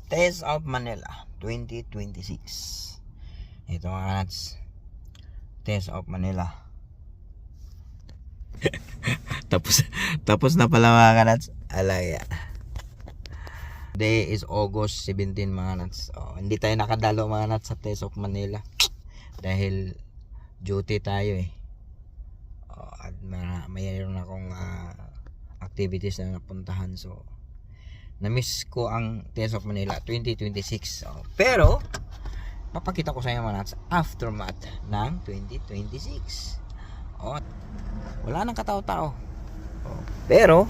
Taste of Manila 2026. Ito mga kanats, Taste of Manila. tapos na pala mga kanats. Alaya. Day is August 17 mga kanats. Hindi tayo nakadalo mga kanats sa Taste of Manila dahil duty tayo eh. At mayroon akong activities na napuntahan, so na-miss ko ang Taste of Manila 2026. Pero papakita ko sa inyo mga nats aftermath ng 2026. Wala nang katao-tao. Pero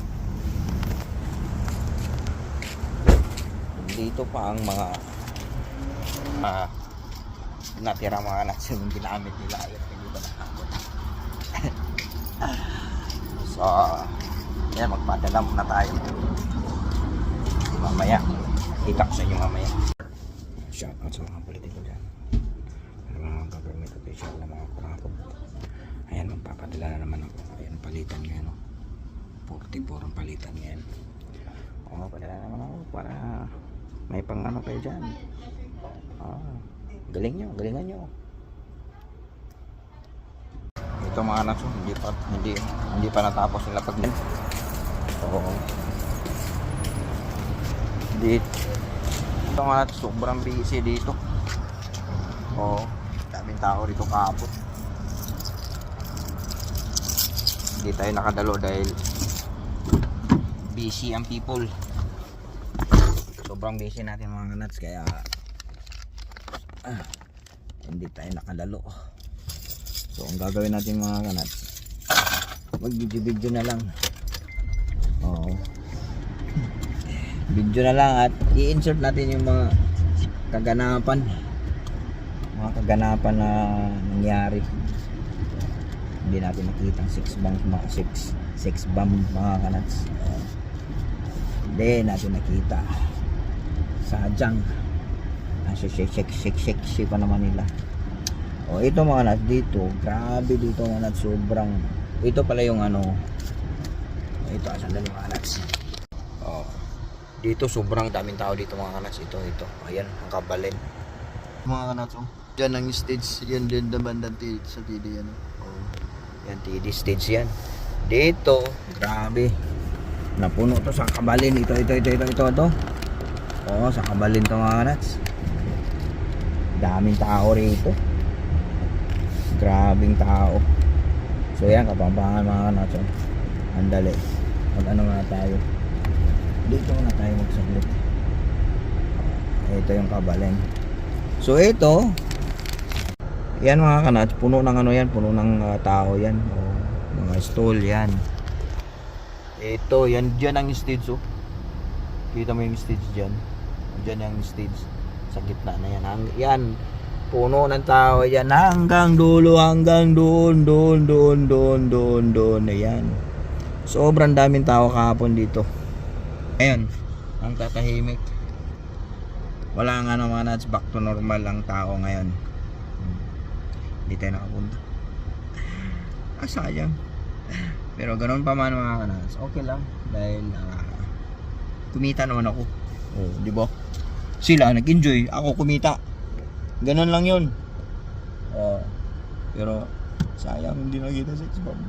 dito pa ang mga natira mga nats yung ginamit nila. Ayun, hindi ba nakakot? So yan, magpadala muna tayo mamaya. Kita ko sa inyo mamaya. Shout out sa mga politiko dyan, mga government official na mga kurapog. Ayan, magpapadala na naman ako. Ayan, palitan ngayon 44 ang palitan ngayon. Padala naman ako para may pang ano kayo dyan. Galingan nyo. Ito mga anak, hindi pa natapos nila pag dito nga, sobrang busy dito. Daming tao rito kahapon. Hindi tayo nakadalo dahil busy ang people. Sobrang busy natin mga kanats, kaya hindi tayo nakadalo. So ang gagawin natin mga kanats, mag-video na lang. Video na lang at i-insert natin yung mga kaganapan na nangyari. Hindi natin nakita ang 6 bomb mga kanats. Hindi natin nakita. Sadyang shake pa naman nila. Ito mga kanats dito, grabe dito mga kanats, sobrang. Ito pala yung ito sandali mga kanats. Dito sobrang daming tao dito mga kanats. Ito ayan ang kabalin mga kanats. Diyan ang stage, yan din naman sa TD yan. Yan TD stage yan. Dito grabe napuno to sa kabalin. Ito sa kabalin to mga kanats. Daming tao rito, grabing tao. So yan, Kapampangan mga kanats. Andali, mag-ano nga tayo dito na tayo magsaglit. Ito yung kabalin. So ito, yan mga kanats, puno ng puno ng tao yan. Mga stall yan. Ito, yan dyan ang stage. Kita mo yung stage dyan. Dyan ang stage. Sa gitna na yan. Yan, puno ng tao yan. Hanggang dulo, hanggang doon. Ayan. Sobrang daming tao kahapon dito. Ayun, ang tatahimik. Wala nga naman nats, back to normal ang tao ngayon. Hindi tayo nakapunta. Sayang. Pero ganoon pa man mga kanats, okay lang. Dahil kumita naman ako. Di ba? Sila nag-enjoy, ako kumita. Ganon lang yun. Pero sayang hindi nakita 6 bomb.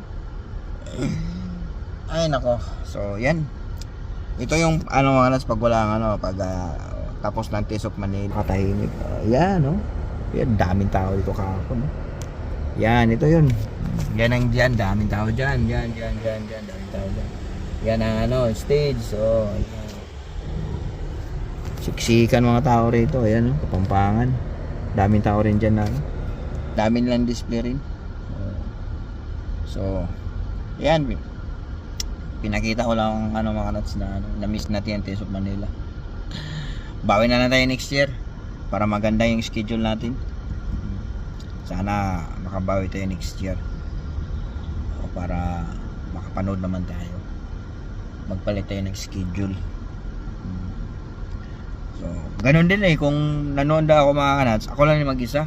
Ay nako. So yan. Ito yung mga kanats pag wala pag tapos ng Taste of Manila, katahimik. Yan yan, daming tao dito kahapon. Yan, ito yun. Yan ang dyan, daming tao dyan. Yan, daming tao dyan. Yan ang stage. Yan. Siksikan mga tao rito. Ayan, Kapampangan. Daming tao rin dyan daming lang display rin. So yan, pinakita ko lang mga kanats na na-miss natin ang Taste of Manila. Bawi na tayo next year para maganda yung schedule natin. Sana makabawi tayo next year para makapanood naman tayo. Magpalit tayo ng schedule. So ganun din kung nanood ako mga kanats, ako lang yung mag-isa.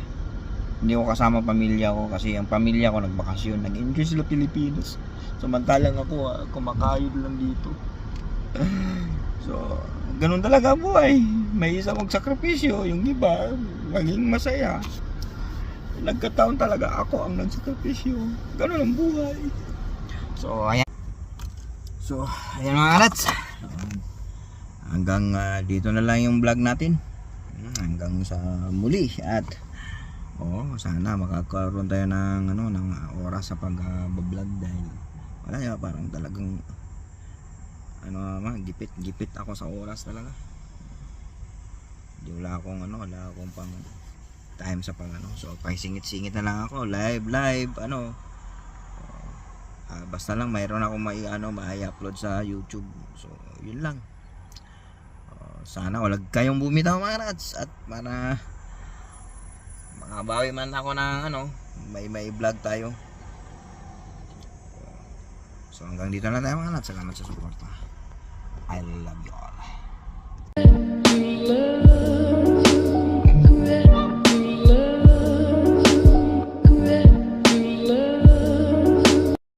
Hindi ko kasama pamilya ko kasi ang pamilya ko nagbakasyon, nag-enjoy sila Pilipinas. Samantalang ako kumakain lang dito. So ganun talaga ang buhay. May isa magsakripisyo, yung iba maging masaya. Nagkataon talaga ako ang nagsakripisyo. Ganun ang buhay. So ayan. So ayan mga karats. Hanggang dito na lang yung vlog natin. Hanggang sa muli at sana makakaroon tayo ng ng oras sa pag-vlog dahil wala ya, parang talagang gipit ako sa oras talaga. Wala akong pang time sa so paisingit-singit na lang ako live basta lang mayroon akong mai-upload sa YouTube. So yun lang. Sana wala kayong bumitaw mga rats at para makabawi man ako ng may vlog tayo. So hanggang dito na tayo mga rats. Salamat sa suporta. I love you all.